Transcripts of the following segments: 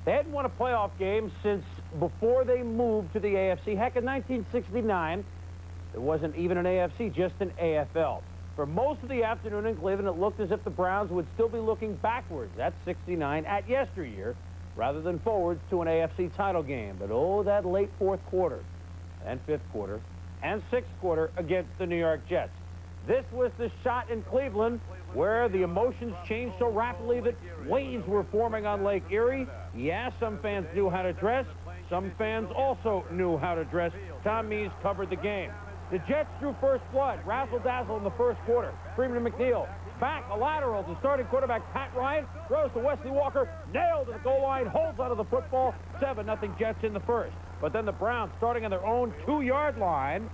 They hadn't won a playoff game since before they moved to the AFC. Heck, in 1969, there wasn't even an AFC, just an AFL. For most of the afternoon in Cleveland, it looked as if the Browns would still be looking backwards, that's 69, at yesteryear, rather than forwards to an AFC title game. But oh, that late fourth quarter, and fifth quarter, and sixth quarter against the New York Jets. This was the shot in Cleveland where the emotions changed so rapidly that waves were forming on Lake Erie. Yeah, some fans knew how to dress. Some fans also knew how to dress. Tom Mees covered the game. The Jets drew first blood, razzle-dazzle in the first quarter. Freeman and McNeil back, a lateral to starting quarterback Pat Ryan, throws to Wesley Walker, nailed to the goal line, holds onto the football, 7-0 Jets in the first. But then the Browns, starting on their own 2-yard line,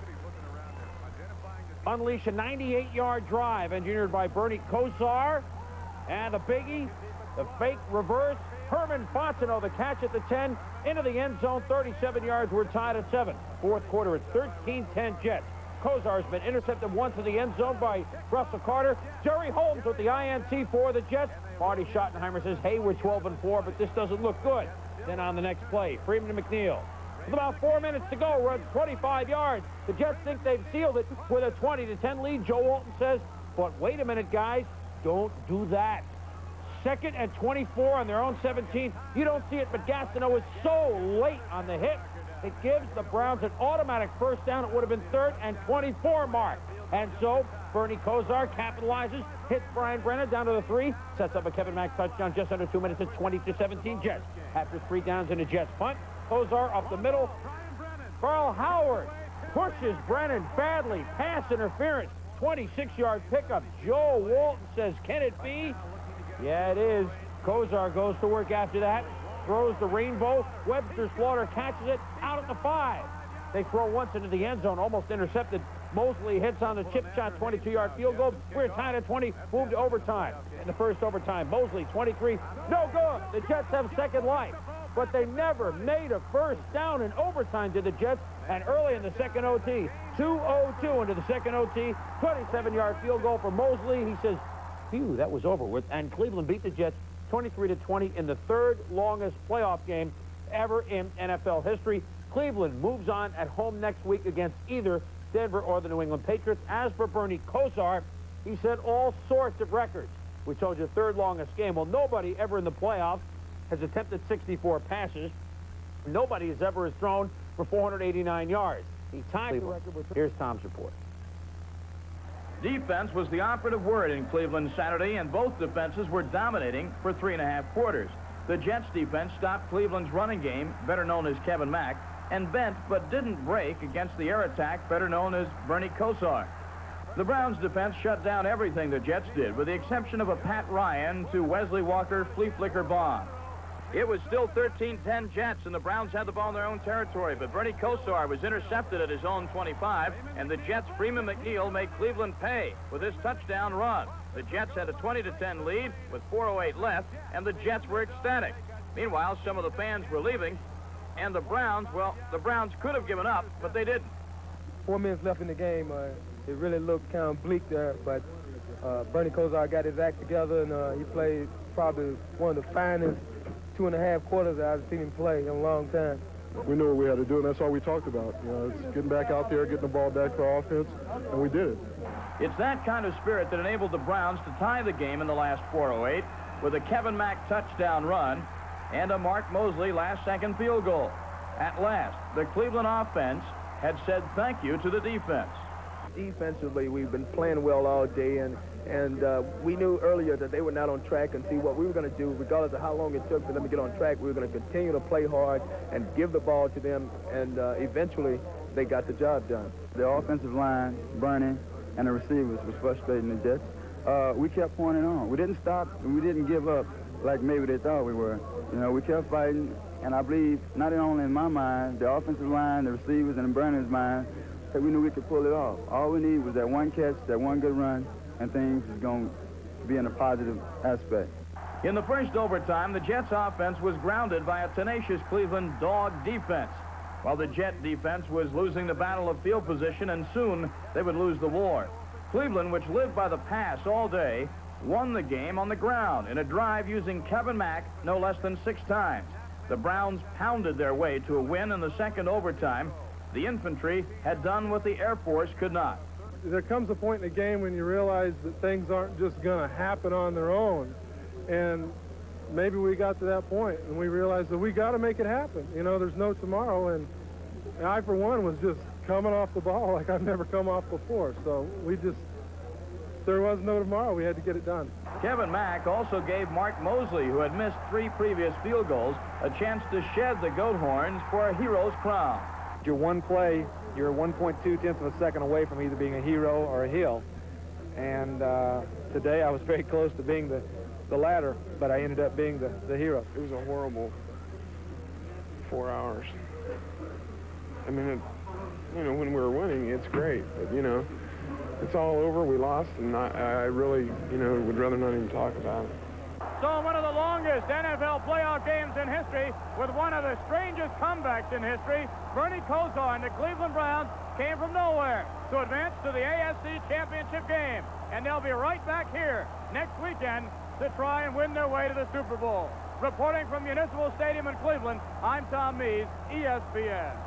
unleash a 98-yard drive engineered by Bernie Kosar. And the biggie, the fake reverse, Herman Fontenot, the catch at the 10, into the end zone, 37 yards. We're tied at 7. Fourth quarter, it's 13-10 Jets. Kosar's been intercepted once in the end zone by Russell Carter. Jerry Holmes with the INT for the Jets. Marty Schottenheimer says, hey, we're 12-4, but this doesn't look good. Then on the next play, Freeman and McNeil. With about 4 minutes to go, runs 25 yards. The Jets think they've sealed it with a 20-10 lead. Joe Walton says, but wait a minute, guys, don't do that. Second and 24 on their own 17. You don't see it, but Gastineau is so late on the hit. It gives the Browns an automatic first down. It would have been 3rd and 24 mark. And so Bernie Kosar capitalizes, hits Brian Brennan down to the 3, sets up a Kevin Mack touchdown just under 2 minutes at 20-17 Jets. After 3 downs in a Jets punt, Kosar up the middle. Carl Howard pushes Brennan badly. Pass interference. 26-yard pickup. Joe Walton says, can it be? Yeah, it is. Kosar goes to work after that. Throws the rainbow. Webster Slaughter catches it out at the 5. They throw once into the end zone, almost intercepted. Mosley hits on the chip shot, 22-yard field goal. We're tied at 20, moved to overtime. In the first overtime, Mosley, 23, no good. The Jets have second life. But they never made a first down in overtime to the Jets. And early in the second OT, 2:02 into the second OT, 27-yard field goal for Mosley. He says, phew, that was over with. And Cleveland beat the Jets 23-20 in the 3rd longest playoff game ever in NFL history. Cleveland moves on at home next week against either Denver or the New England Patriots. As for Bernie Kosar, he set all sorts of records. We told you 3rd longest game. Well, nobody ever in the playoffs has attempted 64 passes. Nobody has ever thrown for 489 yards. He tied the record with... Here's Tom's report. Defense was the operative word in Cleveland Saturday, and both defenses were dominating for 3.5 quarters. The Jets defense stopped Cleveland's running game, better known as Kevin Mack, and bent but didn't break against the air attack, better known as Bernie Kosar. The Browns defense shut down everything the Jets did, with the exception of a Pat Ryan to Wesley Walker flea flicker bomb. It was still 13-10 Jets, and the Browns had the ball in their own territory, but Bernie Kosar was intercepted at his own 25, and the Jets' Freeman McNeil made Cleveland pay with his touchdown run. The Jets had a 20-10 lead with 4:08 left, and the Jets were ecstatic. Meanwhile, some of the fans were leaving, and the Browns, well, the Browns could have given up, but they didn't. 4 minutes left in the game. It really looked kind of bleak there, but Bernie Kosar got his act together, and he played probably one of the finest 2.5 quarters that I've seen him play in a long time. We knew what we had to do, and that's all we talked about. You know, it's getting back out there, getting the ball back to our offense, and we did it. It's that kind of spirit that enabled the Browns to tie the game in the last 4:08 with a Kevin Mack touchdown run and a Mark Mosley last-second field goal. At last, the Cleveland offense had said thank you to the defense. Defensively, we've been playing well all day, and we knew earlier that they were not on track, and see what we were going to do, regardless of how long it took for them to get on track, we were going to continue to play hard and give the ball to them, and eventually they got the job done. The offensive line, Bernie, and the receivers was frustrating the Jets. We kept pointing on. We didn't stop, and we didn't give up like maybe they thought we were. You know, we kept fighting, and I believe, not only in my mind, the offensive line, the receivers, and in Bernie's mind, that we knew we could pull it off. All we need was that one catch, that one good run, and things is going to be in a positive aspect. In the first overtime, the Jets offense was grounded by a tenacious Cleveland dog defense, while the Jet defense was losing the battle of field position, and soon they would lose the war. Cleveland, which lived by the pass all day, won the game on the ground in a drive using Kevin Mack no less than 6 times. The Browns pounded their way to a win in the second overtime. The infantry had done what the Air Force could not. There comes a point in the game when you realize that things aren't just going to happen on their own. And maybe we got to that point and we realized that we got to make it happen. You know, there's no tomorrow. And I, for one, was just coming off the ball like I've never come off before. So there was no tomorrow. We had to get it done. Kevin Mack also gave Mark Mosley, who had missed 3 previous field goals, a chance to shed the goat horns for a hero's crown. Your one play, you're 1.2 tenths of a second away from either being a hero or a heel. And today I was very close to being the latter, but I ended up being the hero. It was a horrible 4 hours. I mean, you know, when we were winning, it's great, but, you know, it's all over. We lost, and I really, you know, would rather not even talk about it. So one of the longest NFL playoff games in history, with one of the strangest comebacks in history, Bernie Kosar and the Cleveland Browns came from nowhere to advance to the AFC Championship game. And they'll be right back here next weekend to try and win their way to the Super Bowl. Reporting from Municipal Stadium in Cleveland, I'm Tom Mees, ESPN.